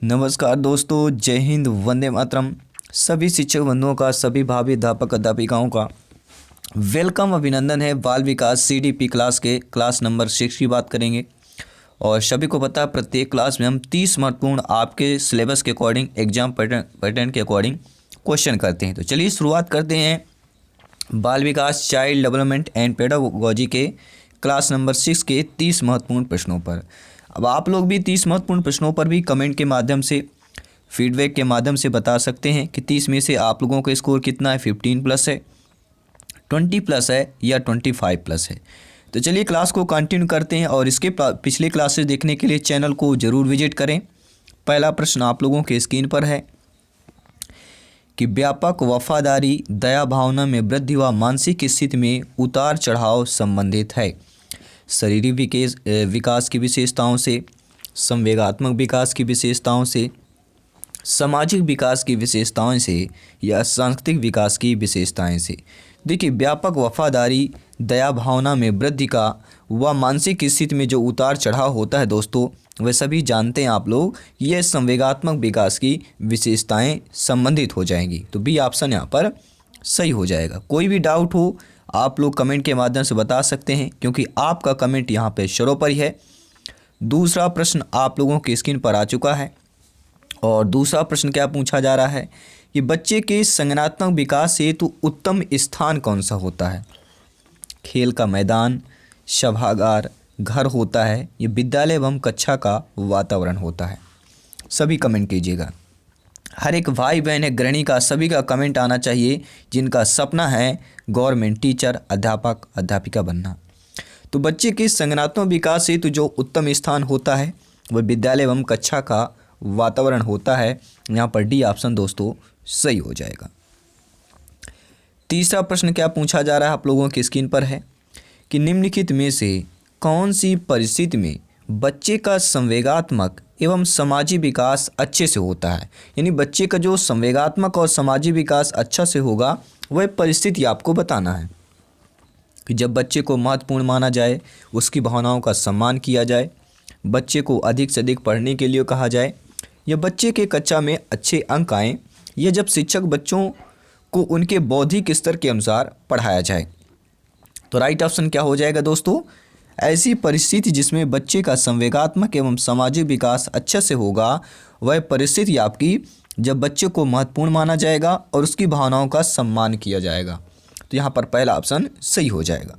नमस्कार दोस्तों, जय हिंद, वंदे मातरम। सभी शिक्षक बंधुओं का, सभी भावी अध्यापक अध्यापिकाओं का वेलकम, अभिनंदन है। बाल विकास सीडीपी क्लास के क्लास नंबर 6 की बात करेंगे। और सभी को पता है प्रत्येक क्लास में हम 30 महत्वपूर्ण आपके सिलेबस के अकॉर्डिंग, एग्जाम पैटर्न के अकॉर्डिंग क्वेश्चन करते हैं। तो चलिए शुरुआत करते हैं बाल विकास चाइल्ड डेवलपमेंट एंड पेडागोजी के क्लास नंबर 6 के 30 महत्वपूर्ण प्रश्नों पर। अब आप लोग भी 30 महत्वपूर्ण प्रश्नों पर भी कमेंट के माध्यम से, फीडबैक के माध्यम से बता सकते हैं कि 30 में से आप लोगों का स्कोर कितना है, 15 प्लस है, 20 प्लस है या 25 प्लस है। तो चलिए क्लास को कंटिन्यू करते हैं और इसके पिछले क्लासेस देखने के लिए चैनल को ज़रूर विजिट करें। पहला प्रश्न आप लोगों के स्क्रीन पर है कि व्यापक वफादारी दया भावना में वृद्धि व मानसिक स्थिति में उतार चढ़ाव संबंधित है। शारीरिक विकास की विशेषताओं से, संवेगात्मक विकास की विशेषताओं से, सामाजिक विकास की विशेषताओं से या सांस्कृतिक विकास की विशेषताएं से। देखिए, व्यापक वफादारी दया भावना में वृद्धि का व मानसिक स्थिति में जो उतार चढ़ाव होता है दोस्तों, वह सभी जानते हैं आप लोग, ये संवेगात्मक विकास की विशेषताएं संबंधित हो जाएंगी। तो बी ऑप्शन यहाँ पर सही हो जाएगा। कोई भी डाउट हो आप लोग कमेंट के माध्यम से बता सकते हैं, क्योंकि आपका कमेंट यहाँ पे सर्वोपरि है। दूसरा प्रश्न आप लोगों की स्क्रीन पर आ चुका है और दूसरा प्रश्न क्या पूछा जा रहा है कि बच्चे के संज्ञानात्मक विकास हेतु उत्तम स्थान कौन सा होता है। खेल का मैदान, सभागार, घर होता है, ये विद्यालय एवं कक्षा का वातावरण होता है। सभी कमेंट कीजिएगा। हर एक भाई बहन है गृहिणी का, सभी का कमेंट आना चाहिए जिनका सपना है गवर्नमेंट टीचर, अध्यापक अध्यापिका बनना। तो बच्चे के संज्ञानात्मक विकास हेतु जो उत्तम स्थान होता है वह विद्यालय एवं कक्षा का वातावरण होता है। यहाँ पर डी ऑप्शन दोस्तों सही हो जाएगा। तीसरा प्रश्न क्या पूछा जा रहा है आप लोगों की स्क्रीन पर है कि निम्नलिखित में से कौन सी परिस्थिति में बच्चे का संवेगात्मक एवं सामाजिक विकास अच्छे से होता है। यानी बच्चे का जो संवेगात्मक और सामाजिक विकास अच्छा से होगा वह परिस्थिति आपको बताना है कि जब बच्चे को महत्वपूर्ण माना जाए, उसकी भावनाओं का सम्मान किया जाए, बच्चे को अधिक से अधिक पढ़ने के लिए कहा जाए, या बच्चे के कक्षा में अच्छे अंक आएँ, या जब शिक्षक बच्चों को उनके बौद्धिक स्तर के अनुसार पढ़ाया जाए। तो राइट ऑप्शन क्या हो जाएगा दोस्तों, ऐसी परिस्थिति जिसमें बच्चे का संवेगात्मक एवं सामाजिक विकास अच्छे से होगा, वह परिस्थिति आपकी जब बच्चे को महत्वपूर्ण माना जाएगा और उसकी भावनाओं का सम्मान किया जाएगा। तो यहाँ पर पहला ऑप्शन सही हो जाएगा।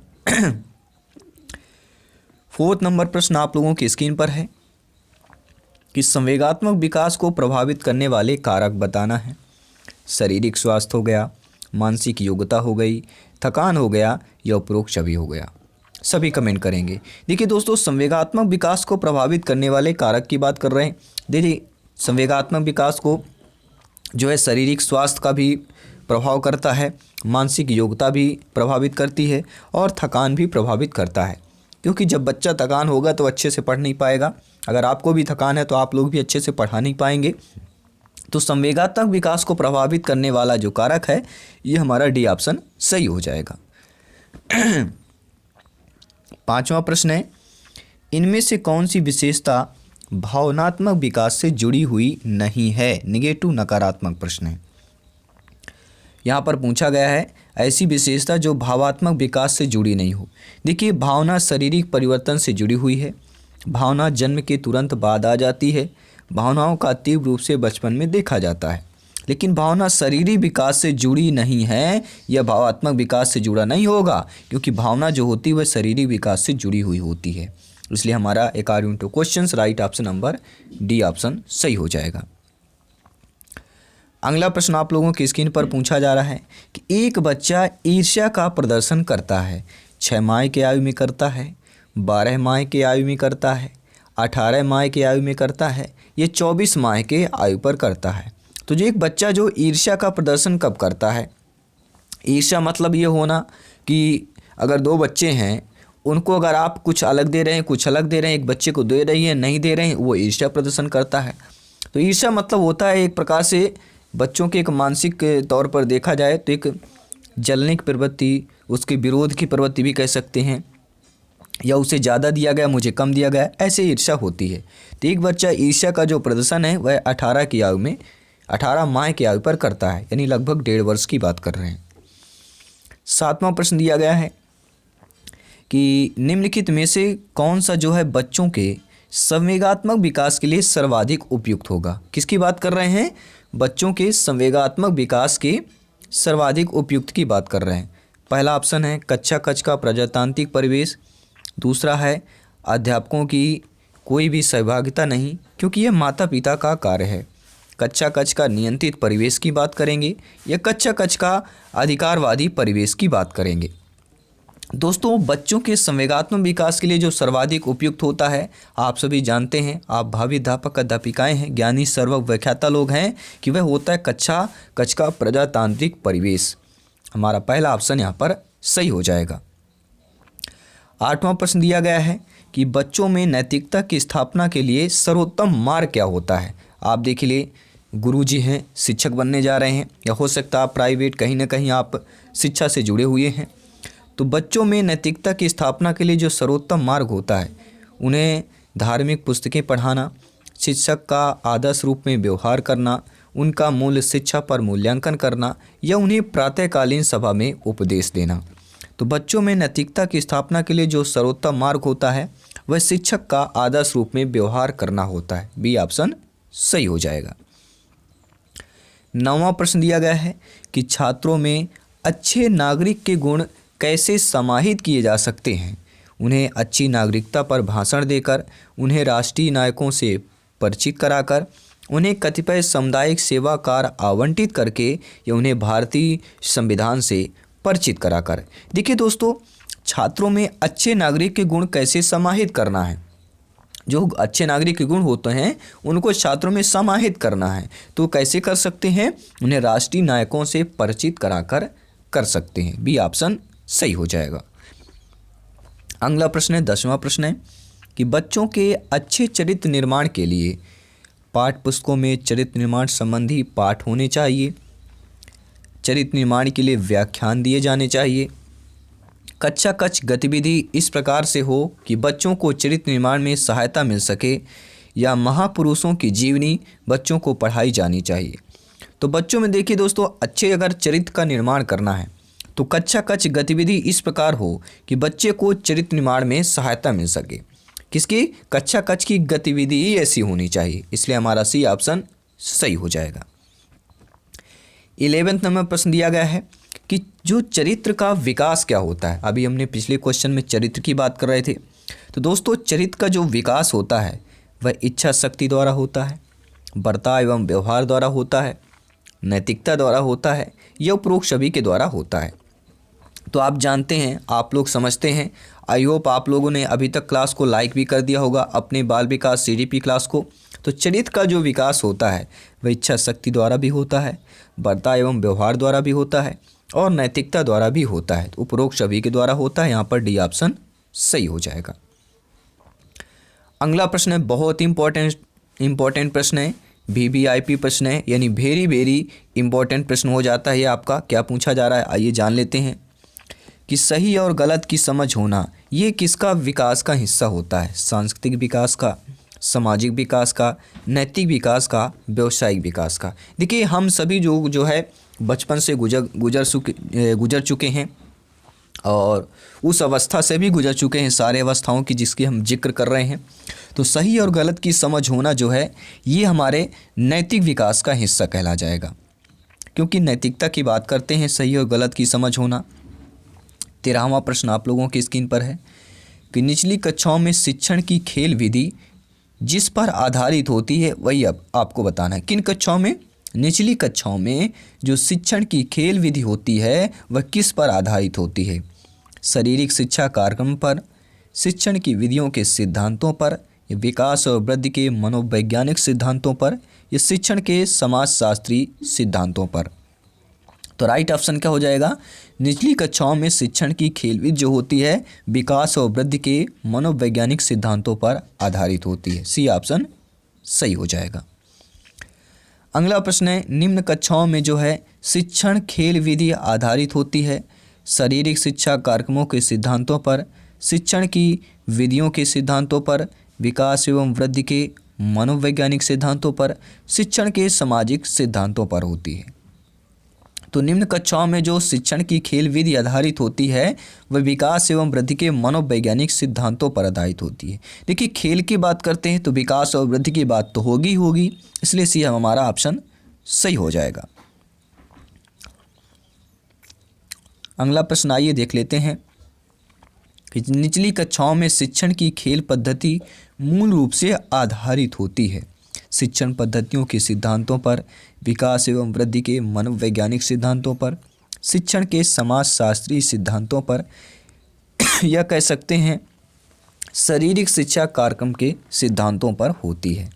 फोर्थ नंबर प्रश्न आप लोगों की स्क्रीन पर है कि संवेगात्मक विकास को प्रभावित करने वाले कारक बताना है। शारीरिक स्वास्थ्य हो गया, मानसिक योग्यता हो गई, थकान हो गया या उपरोक्त सभी हो गया। सभी कमेंट करेंगे। देखिए दोस्तों, संवेगात्मक विकास को प्रभावित करने वाले कारक की बात कर रहे हैं। देखिए, संवेगात्मक विकास को जो है शारीरिक स्वास्थ्य का भी प्रभाव करता है, मानसिक योग्यता भी प्रभावित करती है और थकान भी प्रभावित करता है। क्योंकि जब बच्चा थकान होगा तो अच्छे से पढ़ नहीं पाएगा। अगर आपको भी थकान है तो आप लोग भी अच्छे से पढ़ा नहीं पाएंगे। तो संवेगात्मक विकास को प्रभावित करने वाला जो कारक है, ये हमारा डी ऑप्शन सही हो जाएगा। पांचवा प्रश्न है, इनमें से कौन सी विशेषता भावनात्मक विकास से जुड़ी हुई नहीं है। निगेटिव, नकारात्मक प्रश्न है। यहाँ पर पूछा गया है ऐसी विशेषता जो भावात्मक विकास से जुड़ी नहीं हो। देखिए, भावना शारीरिक परिवर्तन से जुड़ी हुई है। भावना जन्म के तुरंत बाद आ जाती है। भावनाओं का तीव्र रूप से बचपन में देखा जाता है, लेकिन भावना शारीरिक विकास से जुड़ी नहीं है या भावात्मक विकास से जुड़ा नहीं होगा, क्योंकि भावना जो होती है वह शारीरिक विकास से जुड़ी हुई होती है। इसलिए हमारा according two questions right option number D option सही हो जाएगा। अगला प्रश्न आप लोगों की स्क्रीन पर पूछा जा रहा है कि एक बच्चा ईर्ष्या का प्रदर्शन करता है, 6 माह के आयु में करता है, 12 माह के आयु में करता है, 18 माह के आयु में करता है, ये 24 माह के आयु पर करता है। तो जो एक बच्चा जो ईर्ष्या का प्रदर्शन कब करता है, ईर्ष्या मतलब ये होना कि अगर 2 बच्चे हैं, उनको अगर आप कुछ अलग दे रहे हैं, कुछ अलग दे रहे हैं, एक बच्चे को दे रही है, नहीं दे रहे हैं, वो ईर्ष्या प्रदर्शन करता है। तो ईर्ष्या मतलब होता है एक प्रकार से बच्चों के एक मानसिक तौर पर देखा जाए तो एक जलने की प्रवृत्ति, उसके विरोध की प्रवृत्ति भी कह सकते हैं। या उसे ज़्यादा दिया गया मुझे कम दिया गया, ऐसे ईर्ष्या होती है। तो एक बच्चा ईर्ष्या का जो प्रदर्शन है वह 18 माह की आयु पर करता है, यानी लगभग 1.5 वर्ष की बात कर रहे हैं। 7वां प्रश्न दिया गया है कि निम्नलिखित में से कौन सा जो है बच्चों के संवेगात्मक विकास के लिए सर्वाधिक उपयुक्त होगा। किसकी बात कर रहे हैं? बच्चों के संवेगात्मक विकास के सर्वाधिक उपयुक्त की बात कर रहे हैं। पहला ऑप्शन है कक्षा कक्ष का प्रजातांत्रिक परिवेश। दूसरा है अध्यापकों की कोई भी सहभागिता नहीं, क्योंकि यह माता पिता का कार्य है। कक्षा कक्ष का नियंत्रित परिवेश की बात करेंगे या कक्षा कक्ष का अधिकारवादी परिवेश की बात करेंगे। दोस्तों, बच्चों के संवेगात्मक विकास के लिए जो सर्वाधिक उपयुक्त होता है, आप सभी जानते हैं, आप भावी अध्यापक अध्यापिकाएं हैं, ज्ञानी सर्वव्याख्याता लोग हैं, कि वह होता है कक्षा कक्ष का प्रजातांत्रिक परिवेश। हमारा पहला ऑप्शन यहाँ पर सही हो जाएगा। 8वां प्रश्न दिया गया है कि बच्चों में नैतिकता की स्थापना के लिए सर्वोत्तम मार्ग क्या होता है। आप देख लिए, गुरुजी हैं, शिक्षक बनने जा रहे हैं, या हो सकता है आप प्राइवेट कहीं ना कहीं आप शिक्षा से जुड़े हुए हैं। तो बच्चों में नैतिकता की स्थापना के लिए जो सर्वोत्तम मार्ग होता है, उन्हें धार्मिक पुस्तकें पढ़ाना, शिक्षक का आदर्श रूप में व्यवहार करना, उनका मूल्य शिक्षा पर मूल्यांकन करना, या उन्हें प्रातःकालीन सभा में उपदेश देना। तो बच्चों में नैतिकता की स्थापना के लिए जो सर्वोत्तम मार्ग होता है वह शिक्षक का आदर्श रूप में व्यवहार करना होता है। बी ऑप्शन सही हो जाएगा। 9वां प्रश्न दिया गया है कि छात्रों में अच्छे नागरिक के गुण कैसे समाहित किए जा सकते हैं। उन्हें अच्छी नागरिकता पर भाषण देकर, उन्हें राष्ट्रीय नायकों से परिचित कराकर, उन्हें कतिपय सामुदायिक सेवा कार्य आवंटित करके, या उन्हें भारतीय संविधान से परिचित कराकर। देखिए दोस्तों, छात्रों में अच्छे नागरिक के गुण कैसे समाहित करना है। जो अच्छे नागरिक के गुण होते हैं उनको छात्रों में समाहित करना है, तो कैसे कर सकते हैं? उन्हें राष्ट्रीय नायकों से परिचित कराकर कर सकते हैं। बी ऑप्शन सही हो जाएगा। अगला प्रश्न है, 10वां प्रश्न है कि बच्चों के अच्छे चरित्र निर्माण के लिए पाठ्य पुस्तकों में चरित्र निर्माण संबंधी पाठ होने चाहिए। चरित्र निर्माण के लिए व्याख्यान दिए जाने चाहिए। कक्षा कक्ष गतिविधि इस प्रकार से हो कि बच्चों को चरित्र निर्माण में सहायता मिल सके, या महापुरुषों की जीवनी बच्चों को पढ़ाई जानी चाहिए। तो बच्चों में देखिए दोस्तों, अच्छे अगर चरित्र का निर्माण करना है तो कक्षा कक्ष गतिविधि इस प्रकार हो कि बच्चे को चरित्र निर्माण में सहायता मिल सके। किसकी? कक्षा कक्ष की गतिविधि ही ऐसी होनी चाहिए, इसलिए हमारा सी ऑप्शन सही हो जाएगा। 11वें नंबर प्रश्न दिया गया है कि जो चरित्र का विकास क्या होता है। अभी हमने पिछले क्वेश्चन में चरित्र की बात कर रहे थे। तो दोस्तों, चरित्र का जो विकास होता है वह इच्छा शक्ति द्वारा होता है, बर्ताव एवं व्यवहार द्वारा होता है, नैतिकता द्वारा होता है, या उपरोक्त सभी के द्वारा होता है। तो आप जानते हैं, आप लोग समझते हैं। आई होप आप लोगों ने अभी तक क्लास को लाइक भी कर दिया होगा, अपने बाल विकास CDP क्लास को। तो चरित्र का जो विकास होता है वह इच्छा शक्ति द्वारा भी होता है, बर्ताव एवं व्यवहार द्वारा भी होता है, और नैतिकता द्वारा भी होता है। तो उपरोक्त सभी के द्वारा होता है। यहाँ पर डी ऑप्शन सही हो जाएगा। अगला प्रश्न है, बहुत इंपॉर्टेंट प्रश्न है, VVIP प्रश्न है, यानी वेरी इंपॉर्टेंट प्रश्न हो जाता है ये आपका। क्या पूछा जा रहा है, आइए जान लेते हैं कि सही और गलत की समझ होना ये किसका विकास का हिस्सा होता है। सांस्कृतिक विकास का, सामाजिक विकास का, नैतिक विकास का, व्यवसायिक विकास का। देखिए, हम सभी जो है बचपन से गुजर चुके हैं और उस अवस्था से भी गुजर चुके हैं, सारे अवस्थाओं की जिसकी हम जिक्र कर रहे हैं। तो सही और गलत की समझ होना जो है ये हमारे नैतिक विकास का हिस्सा कहला जाएगा, क्योंकि नैतिकता की बात करते हैं, सही और गलत की समझ होना। 13वां प्रश्न आप लोगों की स्क्रीन पर है कि निचली कक्षाओं में शिक्षण की खेल विधि जिस पर आधारित होती है वही अब आपको बताना है। किन कक्षाओं में? निचली कक्षाओं में जो शिक्षण की खेल विधि होती है वह किस पर आधारित होती है? शारीरिक शिक्षा कार्यक्रम पर, शिक्षण की विधियों के सिद्धांतों पर, या विकास और वृद्धि के मनोवैज्ञानिक सिद्धांतों पर, या शिक्षण के समाजशास्त्री सिद्धांतों पर। तो राइट ऑप्शन क्या हो जाएगा? निचली कक्षाओं में शिक्षण की खेल विधि जो होती है विकास और वृद्धि के मनोवैज्ञानिक सिद्धांतों पर आधारित होती है। सी ऑप्शन सही हो जाएगा। अगला प्रश्न है, निम्न कक्षाओं में जो है शिक्षण खेल विधि आधारित होती है शारीरिक शिक्षा कार्यक्रमों के सिद्धांतों पर, शिक्षण की विधियों के सिद्धांतों पर, विकास एवं वृद्धि के मनोवैज्ञानिक सिद्धांतों पर, शिक्षण के सामाजिक सिद्धांतों पर होती है। तो निम्न कक्षाओं में जो शिक्षण की खेल विधि आधारित होती है वह विकास एवं वृद्धि के मनोवैज्ञानिक सिद्धांतों पर आधारित होती है। देखिए खेल की बात करते हैं तो विकास और वृद्धि की बात तो होगी, इसलिए सी हमारा ऑप्शन सही हो जाएगा। अगला प्रश्न आइए देख लेते हैं कि निचली कक्षाओं में शिक्षण की खेल पद्धति मूल रूप से आधारित होती है। शिक्षण पद्धतियों के सिद्धांतों पर, विकास एवं वृद्धि के मनोवैज्ञानिक सिद्धांतों पर, शिक्षण के समाजशास्त्रीय सिद्धांतों पर या कह सकते हैं शारीरिक शिक्षा कार्यक्रम के सिद्धांतों पर होती है।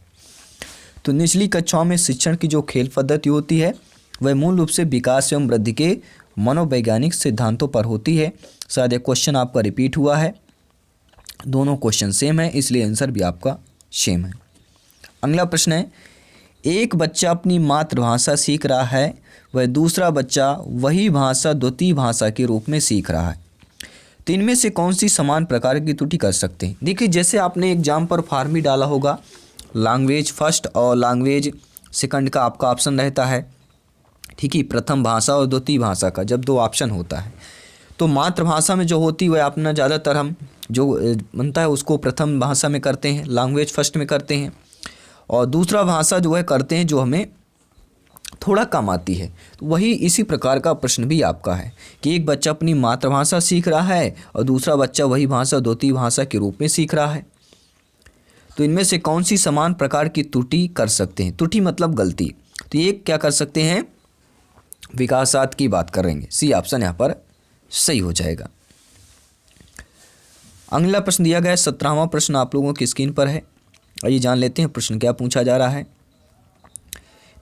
तो निचली कक्षाओं में शिक्षण की जो खेल पद्धति होती है वह मूल रूप से विकास एवं वृद्धि के मनोवैज्ञानिक सिद्धांतों पर होती है। शायद एक क्वेश्चन आपका रिपीट हुआ है, दोनों क्वेश्चन सेम है इसलिए आंसर भी आपका सेम है। अगला प्रश्न है, एक बच्चा अपनी मातृभाषा सीख रहा है, वह दूसरा बच्चा वही भाषा द्वितीय भाषा के रूप में सीख रहा है, तो इनमें से कौन सी समान प्रकार की त्रुटि कर सकते हैं। देखिए जैसे आपने एग्जाम पर फॉर्म भी डाला होगा, लैंग्वेज फर्स्ट और लैंग्वेज सेकंड का आपका ऑप्शन रहता है, ठीक है, प्रथम भाषा और द्वितीय भाषा का जब दो ऑप्शन होता है। तो मातृभाषा में जो होती है वह अपना ज़्यादातर हम जो बनता है उसको प्रथम भाषा में करते हैं, लैंग्वेज फर्स्ट में करते हैं, और दूसरा भाषा जो है करते हैं जो हमें थोड़ा कम आती है। तो वही इसी प्रकार का प्रश्न भी आपका है कि एक बच्चा अपनी मातृभाषा सीख रहा है और दूसरा बच्चा वही भाषा द्वितीय भाषा के रूप में सीख रहा है, तो इनमें से कौन सी समान प्रकार की त्रुटि कर सकते हैं। त्रुटि मतलब गलती, तो ये क्या कर सकते हैं, विकासात की बात करेंगे, सी ऑप्शन यहाँ पर सही हो जाएगा। अगला प्रश्न दिया गया है 17वां प्रश्न आप लोगों की स्क्रीन पर है, आइए जान लेते हैं प्रश्न क्या पूछा जा रहा है।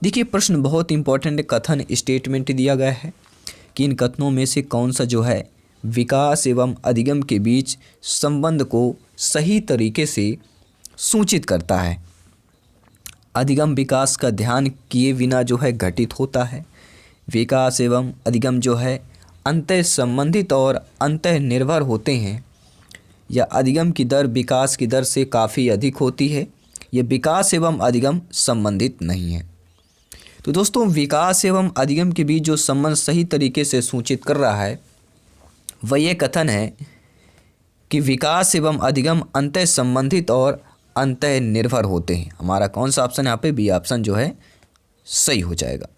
देखिए प्रश्न बहुत इंपॉर्टेंट कथन स्टेटमेंट दिया गया है कि इन कथनों में से कौन सा जो है विकास एवं अधिगम के बीच संबंध को सही तरीके से सूचित करता है। अधिगम विकास का ध्यान किए बिना जो है घटित होता है, विकास एवं अधिगम जो है अंतः संबंधित और अंतः निर्भर होते हैं, या अधिगम की दर विकास की दर से काफ़ी अधिक होती है, यह विकास एवं अधिगम संबंधित नहीं है। तो दोस्तों विकास एवं अधिगम के बीच जो संबंध सही तरीके से सूचित कर रहा है वह ये कथन है कि विकास एवं अधिगम अंतः संबंधित और अंतः निर्भर होते हैं। हमारा कौन सा ऑप्शन यहाँ पे बी ऑप्शन जो है सही हो जाएगा।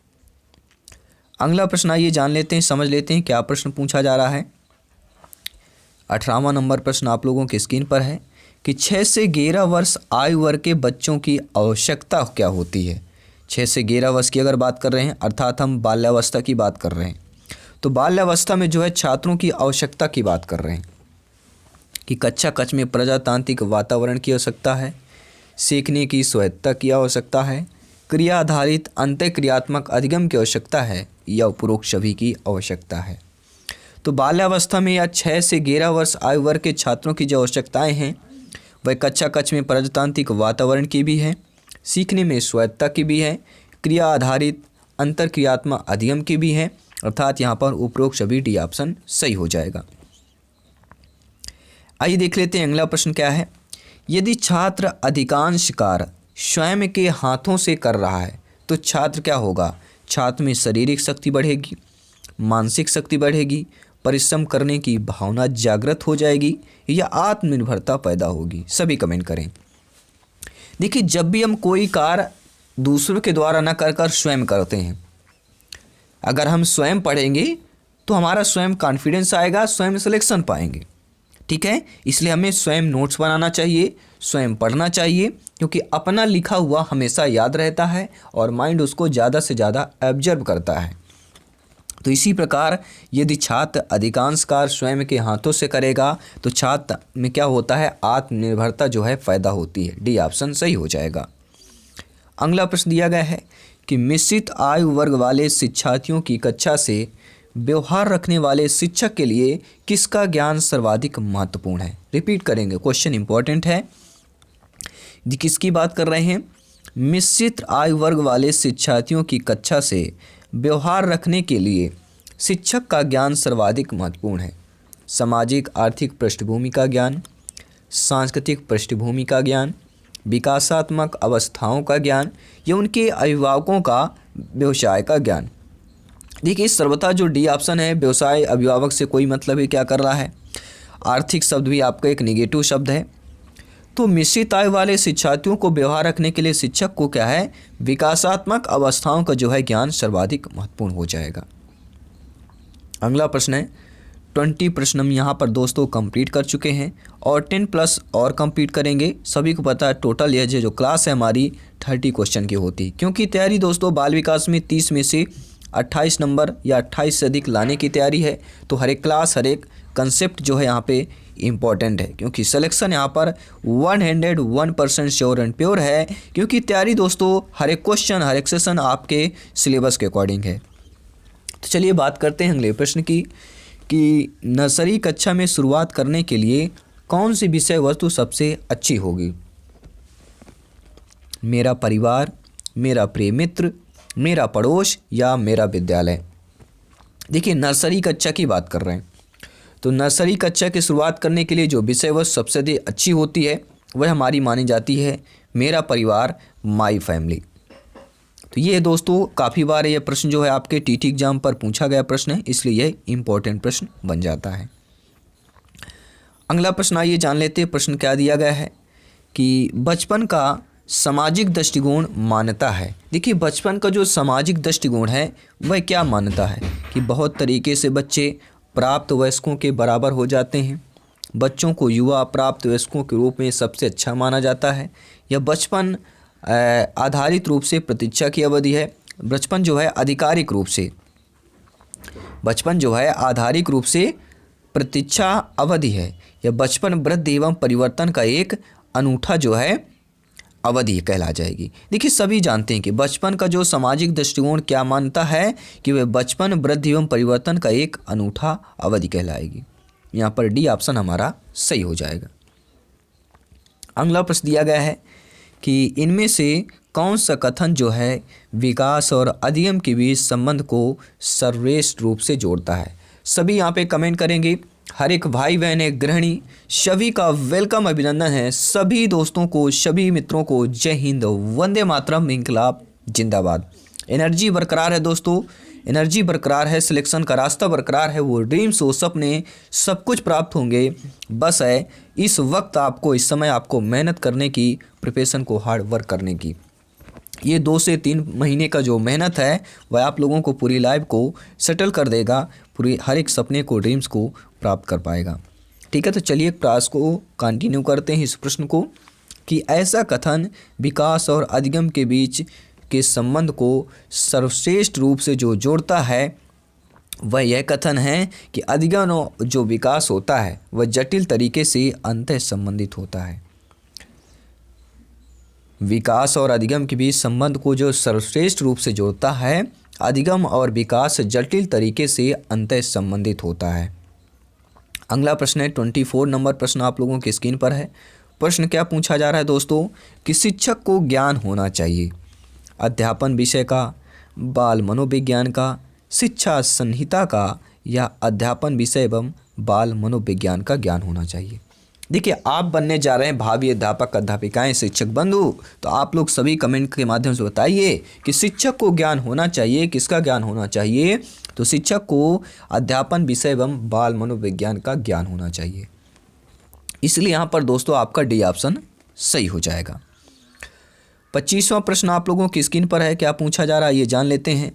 अगला प्रश्न आइए जान लेते हैं, समझ लेते हैं क्या प्रश्न पूछा जा रहा है। 18वां नंबर प्रश्न आप लोगों की स्क्रीन पर है कि 6 से 11 वर्ष आयु वर्ग के बच्चों की आवश्यकता क्या होती है। 6 से 11 वर्ष की अगर बात कर रहे हैं अर्थात हम बाल्यावस्था की बात कर रहे हैं, तो बाल्यावस्था में जो है छात्रों की आवश्यकता की बात कर रहे हैं कि कक्षा कक्ष में प्रजातांत्रिक वातावरण की आवश्यकता है, सीखने की स्वायत्तता की आवश्यकता है, क्रिया आधारित अंतःक्रियात्मक अधिगम की आवश्यकता है, या उपरोक्त सभी की आवश्यकता है। तो बाल्यावस्था में या 6 से 11 वर्ष आयु वर्ग के छात्रों की जो आवश्यकताएं हैं वह कक्षा कक्ष में प्रजातांत्रिक वातावरण की भी है, सीखने में स्वायत्तता की भी है, क्रिया आधारित अंतरक्रियात्मक अधिगम की भी है, अर्थात यहाँ पर उपरोक्त सभी डी ऑप्शन सही हो जाएगा। आइए देख लेते हैं अगला प्रश्न क्या है। यदि छात्र अधिकांश कार्य स्वयं के हाथों से कर रहा है तो छात्र क्या होगा, छात्र में शारीरिक शक्ति बढ़ेगी, मानसिक शक्ति बढ़ेगी, परिश्रम करने की भावना जागृत हो जाएगी, या आत्मनिर्भरता पैदा होगी। सभी कमेंट करें। देखिए जब भी हम कोई कार्य दूसरों के द्वारा न कर स्वयं करते हैं, अगर हम स्वयं पढ़ेंगे तो हमारा स्वयं कॉन्फिडेंस आएगा, स्वयं सिलेक्शन पाएंगे, ठीक है। इसलिए हमें स्वयं नोट्स बनाना चाहिए, स्वयं पढ़ना चाहिए, क्योंकि अपना लिखा हुआ हमेशा याद रहता है और माइंड उसको ज़्यादा से ज़्यादा ऑब्जर्व करता है। तो इसी प्रकार यदि छात्र अधिकांश कार्य स्वयं के हाथों से करेगा तो छात्र में क्या होता है, आत्मनिर्भरता जो है पैदा होती है। डी ऑप्शन सही हो जाएगा। अगला प्रश्न दिया गया है कि मिश्रित आयु वर्ग वाले शिक्षार्थियों की कक्षा से व्यवहार रखने वाले शिक्षक के लिए किसका ज्ञान सर्वाधिक महत्वपूर्ण है। रिपीट करेंगे, क्वेश्चन इंपॉर्टेंट है। किसकी बात कर रहे हैं, मिश्रित आयु वर्ग वाले शिक्षार्थियों की कक्षा से व्यवहार रखने के लिए शिक्षक का ज्ञान सर्वाधिक महत्वपूर्ण है। सामाजिक आर्थिक पृष्ठभूमि का ज्ञान, सांस्कृतिक पृष्ठभूमि का ज्ञान, विकासात्मक अवस्थाओं का ज्ञान या उनके अभिभावकों का व्यवसाय का ज्ञान। देखिए सर्वथा जो डी ऑप्शन है, व्यवसाय अभिभावक से कोई मतलब ही क्या कर रहा है। आर्थिक शब्द भी आपका एक नेगेटिव शब्द है। तो मिश्रित आय वाले शिक्षार्थियों को व्यवहार रखने के लिए शिक्षक को क्या है, विकासात्मक अवस्थाओं का जो है ज्ञान सर्वाधिक महत्वपूर्ण हो जाएगा। अगला प्रश्न है 20 प्रश्न हम यहाँ पर दोस्तों कंप्लीट कर चुके हैं और 10+ और कंप्लीट करेंगे। सभी को पता है टोटल यह जो क्लास है हमारी 30 क्वेश्चन की होती है, क्योंकि तैयारी दोस्तों बाल विकास में 30 में से 28 नंबर या 28 से अधिक लाने की तैयारी है। तो हर एक क्लास, हर एक कंसेप्ट जो है यहाँ पे इम्पॉर्टेंट है, क्योंकि सिलेक्शन यहाँ पर 101% श्योर एंड प्योर है, क्योंकि तैयारी दोस्तों हर एक क्वेश्चन, हर एक सेशन आपके सिलेबस के अकॉर्डिंग है। तो चलिए बात करते हैं अगले प्रश्न की कि नर्सरी कक्षा में शुरुआत करने के लिए कौन सी विषय वस्तु सबसे अच्छी होगी। मेरा परिवार, मेरा प्रिय मित्र, मेरा पड़ोस या मेरा विद्यालय। देखिए नर्सरी कक्षा की बात कर रहे हैं, तो नर्सरी कक्षा की शुरुआत करने के लिए जो विषय वस्तु सबसे अधिक अच्छी होती है वह हमारी मानी जाती है मेरा परिवार, माई फैमिली। तो ये दोस्तों काफ़ी बार ये प्रश्न जो है आपके टीटी एग्जाम पर पूछा गया प्रश्न है, इसलिए यह इम्पोर्टेंट प्रश्न बन जाता है। अगला प्रश्न आइए जान लेते हैं। प्रश्न क्या दिया गया है कि बचपन का सामाजिक दृष्टिकोण मान्यता है। देखिए बचपन का जो सामाजिक दृष्टिकोण है वह क्या मान्यता है कि बहुत तरीके से बच्चे प्राप्त वयस्कों के बराबर हो जाते हैं, बच्चों को युवा प्राप्त वयस्कों के रूप में सबसे अच्छा माना जाता है, या बचपन आधारित रूप से प्रतीक्षा की अवधि है। बचपन जो है आधिकारिक रूप से, बचपन जो है आधारिक रूप से प्रतीक्षा अवधि है, या बचपन वृद्धि एवं परिवर्तन का एक अनूठा जो है अवधि कहला जाएगी। देखिए सभी जानते हैं कि बचपन का जो सामाजिक दृष्टिकोण क्या मानता है कि वह बचपन वृद्धि एवं परिवर्तन का एक अनूठा अवधि कहलाएगी। यहाँ पर डी ऑप्शन हमारा सही हो जाएगा। अगला प्रश्न दिया गया है कि इनमें से कौन सा कथन जो है विकास और अधिगम के बीच संबंध को सर्वश्रेष्ठ रूप से जोड़ता है। सभी यहाँ पे कमेंट करेंगे। हर एक भाई बहन, एक गृहिणी, सभी का वेलकम, अभिनंदन है। सभी दोस्तों को, सभी मित्रों को जय हिंद, वंदे मातरम, इंकलाब जिंदाबाद। एनर्जी बरकरार है दोस्तों, एनर्जी बरकरार है, सिलेक्शन का रास्ता बरकरार है। वो ड्रीम्स, वो सपने सब कुछ प्राप्त होंगे। बस है इस वक्त आपको, इस समय आपको मेहनत करने की, प्रिपरेशन को हार्ड वर्क करने की। ये 2 से 3 महीने का जो मेहनत है वह आप लोगों को पूरी लाइफ को सेटल कर देगा, पूरी हर एक सपने को, ड्रीम्स को प्राप्त कर पाएगा। ठीक है, तो चलिए क्लास को कंटिन्यू करते हैं इस प्रश्न को कि ऐसा कथन विकास और अधिगम के बीच के संबंध को सर्वश्रेष्ठ रूप से जो जोड़ता है वह यह कथन है कि अधिगम और जो विकास होता है वह जटिल तरीके से अंतः संबंधित होता है। विकास और अधिगम के बीच संबंध को जो सर्वश्रेष्ठ रूप से जोड़ता है, अधिगम और विकास जटिल तरीके से अंतः संबंधित होता है। अगला प्रश्न है 24 नंबर प्रश्न आप लोगों की स्क्रीन पर है। प्रश्न क्या पूछा जा रहा है दोस्तों कि शिक्षक को ज्ञान होना चाहिए अध्यापन विषय का, बाल मनोविज्ञान का, शिक्षा संहिता का, या अध्यापन विषय एवं बाल मनोविज्ञान का ज्ञान होना चाहिए। देखिए आप बनने जा रहे हैं भावी अध्यापक, अध्यापिकाएं, शिक्षक बंधु, तो आप लोग सभी कमेंट के माध्यम से बताइए कि शिक्षक को ज्ञान होना चाहिए, किसका ज्ञान होना चाहिए। तो शिक्षक को अध्यापन विषय एवं बाल मनोविज्ञान का ज्ञान होना चाहिए। इसलिए यहाँ पर दोस्तों आपका डी ऑप्शन सही हो जाएगा। 25वां प्रश्न आप लोगों की स्क्रीन पर है। क्या पूछा जा रहा है ये जान लेते हैं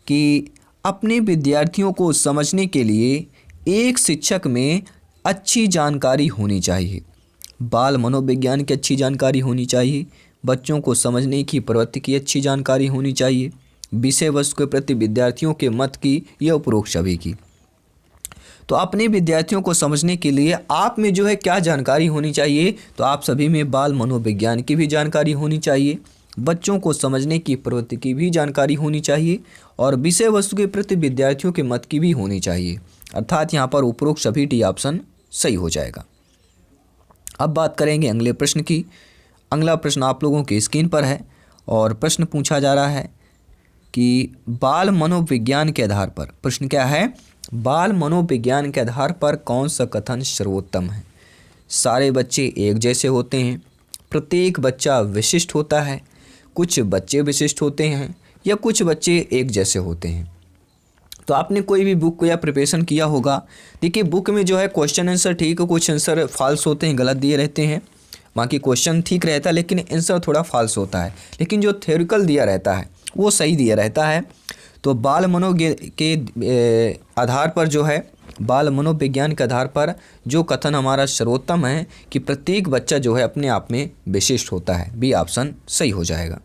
कि अपने विद्यार्थियों को समझने के लिए एक शिक्षक में अच्छी जानकारी होनी चाहिए। बाल मनोविज्ञान की अच्छी जानकारी होनी चाहिए, बच्चों को समझने की प्रवृत्ति की अच्छी जानकारी होनी चाहिए, विषय वस्तु के प्रति विद्यार्थियों के मत की या उपरोक्त सभी की। तो अपने विद्यार्थियों को समझने के लिए आप में जो है क्या जानकारी होनी चाहिए, तो आप सभी में बाल मनोविज्ञान की भी जानकारी होनी चाहिए, बच्चों को समझने की प्रवृत्ति की भी जानकारी होनी चाहिए, और विषय वस्तु के प्रति विद्यार्थियों के मत की भी होनी चाहिए। अर्थात यहाँ पर उपरोक्त सभी डी ऑप्शन सही हो जाएगा। अब बात करेंगे अगले प्रश्न की। अगला प्रश्न आप लोगों की स्क्रीन पर है और प्रश्न पूछा जा रहा है कि बाल मनोविज्ञान के आधार पर, प्रश्न क्या है, बाल मनोविज्ञान के आधार पर कौन सा कथन सर्वोत्तम है। सारे बच्चे एक जैसे होते हैं, प्रत्येक बच्चा विशिष्ट होता है, कुछ बच्चे विशिष्ट होते हैं, या कुछ बच्चे एक जैसे होते हैं। तो आपने कोई भी बुक या प्रिपरेशन किया होगा, देखिए बुक में जो है क्वेश्चन आंसर ठीक है, कुछ आंसर फॉल्स होते हैं, गलत दिए रहते हैं, बाकी क्वेश्चन ठीक रहता है लेकिन आंसर थोड़ा फॉल्स होता है, लेकिन जो थ्योरिकल दिया रहता है वो सही दिया रहता है। तो बाल के आधार पर जो है, बाल मनोविज्ञान के आधार पर जो कथन हमारा सर्वोत्तम है कि प्रत्येक बच्चा जो है अपने आप में विशिष्ट होता है, बी ऑप्शन सही हो जाएगा।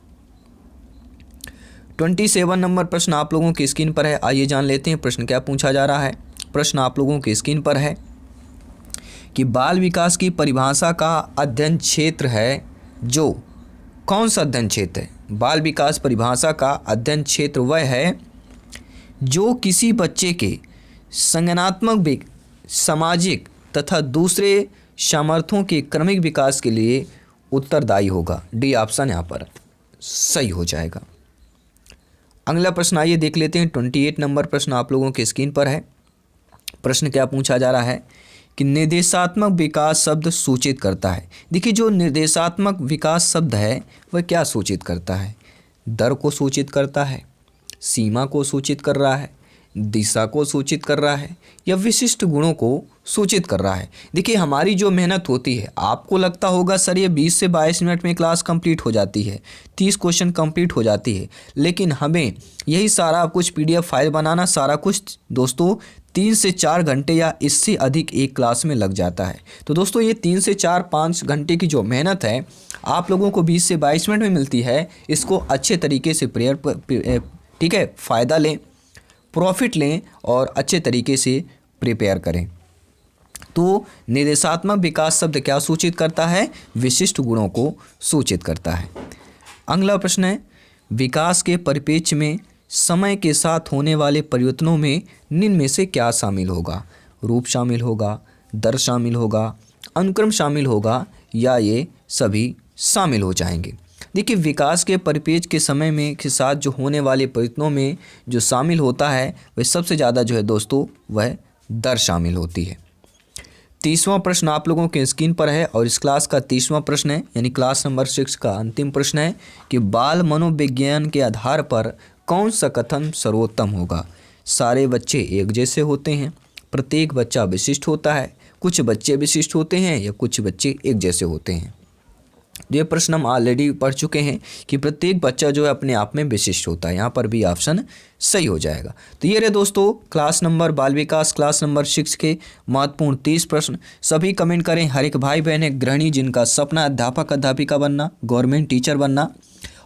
27 नंबर प्रश्न आप लोगों की स्क्रीन पर है, आइए जान लेते हैं प्रश्न क्या पूछा जा रहा है। प्रश्न आप लोगों की स्क्रीन पर है कि बाल विकास की परिभाषा का अध्ययन क्षेत्र है जो, कौन सा अध्ययन क्षेत्र है, बाल विकास परिभाषा का अध्ययन क्षेत्र वह है जो किसी बच्चे के संज्ञानात्मक, सामाजिक तथा दूसरे सामर्थ्यों के क्रमिक विकास के लिए उत्तरदायी होगा। डी ऑप्शन यहाँ पर सही हो जाएगा। अगला प्रश्न आइए देख लेते हैं। 28 नंबर प्रश्न आप लोगों के स्क्रीन पर है। प्रश्न क्या पूछा जा रहा है कि निर्देशात्मक विकास शब्द सूचित करता है। देखिए जो निर्देशात्मक विकास शब्द है वह क्या सूचित करता है, दर को सूचित करता है, सीमा को सूचित कर रहा है, दिशा को सूचित कर रहा है, या विशिष्ट गुणों को सूचित कर रहा है। देखिए हमारी जो मेहनत होती है, आपको लगता होगा सर ये 20 से 22 मिनट में क्लास कंप्लीट हो जाती है, 30 क्वेश्चन कंप्लीट हो जाती है, लेकिन हमें यही सारा कुछ PDF फाइल बनाना, सारा कुछ दोस्तों 3 से 4 घंटे या इससे अधिक एक क्लास में लग जाता है। तो दोस्तों ये 3 से 4-5 घंटे की जो मेहनत है आप लोगों को 20 से 22 मिनट में मिलती है, इसको अच्छे तरीके से ठीक है फ़ायदा लें, प्रॉफिट लें और अच्छे तरीके से प्रिपेयर करें। तो निर्देशात्मक विकास शब्द क्या सूचित करता है, विशिष्ट गुणों को सूचित करता है। अगला प्रश्न है, विकास के परिप्रेक्ष्य में समय के साथ होने वाले परिवर्तनों में निम्न में से क्या शामिल होगा। रूप शामिल होगा, दर शामिल होगा, अनुक्रम शामिल होगा, या ये सभी शामिल हो जाएंगे। देखिए विकास के परिप्रेक्ष्य के समय में के साथ जो होने वाले परिवर्तनों में जो शामिल होता है वह सबसे ज़्यादा जो है दोस्तों वह दर शामिल होती है। 30वां प्रश्न आप लोगों के स्क्रीन पर है और इस क्लास का 30वां प्रश्न है, यानी क्लास नंबर 6 का अंतिम प्रश्न है कि बाल मनोविज्ञान के आधार पर कौन सा कथन सर्वोत्तम होगा। सारे बच्चे एक जैसे होते हैं, प्रत्येक बच्चा विशिष्ट होता है, कुछ बच्चे विशिष्ट होते हैं या कुछ बच्चे एक जैसे होते हैं। ये प्रश्न हम ऑलरेडी पढ़ चुके हैं कि प्रत्येक बच्चा जो है अपने आप में विशिष्ट होता है, यहाँ पर भी ऑप्शन सही हो जाएगा। तो ये रहे दोस्तों क्लास नंबर बाल विकास क्लास नंबर 6 के महत्वपूर्ण 30 प्रश्न। सभी कमेंट करें, हर एक भाई बहन है गृहिणी जिनका सपना अध्यापक अध्यापिका बनना, गवर्नमेंट टीचर बनना,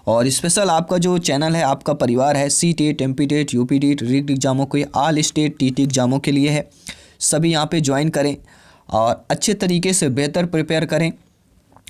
और स्पेशल आपका जो चैनल है, आपका परिवार है, CTET, MPTET, UPTET, रिग्ड एग्जामों के, ऑल स्टेट TT एग्जामों के लिए है। सभी यहाँ पे ज्वाइन करें और अच्छे तरीके से बेहतर प्रिपेयर करें,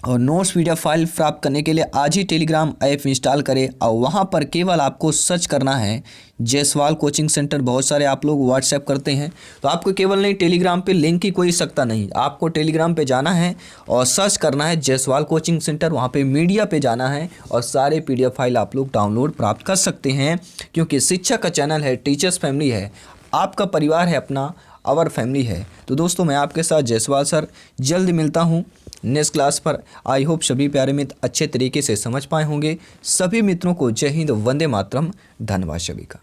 और नोट्स PDF फाइल प्राप्त करने के लिए आज ही टेलीग्राम ऐप इंस्टॉल करें और वहाँ पर केवल आपको सर्च करना है जायसवाल कोचिंग सेंटर। बहुत सारे आप लोग व्हाट्सएप करते हैं, तो आपको केवल नहीं टेलीग्राम पे लिंक की कोई सकता नहीं, आपको टेलीग्राम पे जाना है और सर्च करना है जायसवाल कोचिंग सेंटर, वहाँ पे मीडिया पे जाना है और सारे PDF फाइल आप लोग डाउनलोड प्राप्त कर सकते हैं। क्योंकि शिक्षा का चैनल है, टीचर्स फैमिली है, आपका परिवार है अपना, आवर फैमिली है। तो दोस्तों मैं आपके साथ जायसवाल सर जल्द मिलता हूँ नेक्स्ट क्लास पर। आई होप सभी प्यारे मित्र अच्छे तरीके से समझ पाए होंगे। सभी मित्रों को जय हिंद, वंदे मातरम, धन्यवाद सभी का।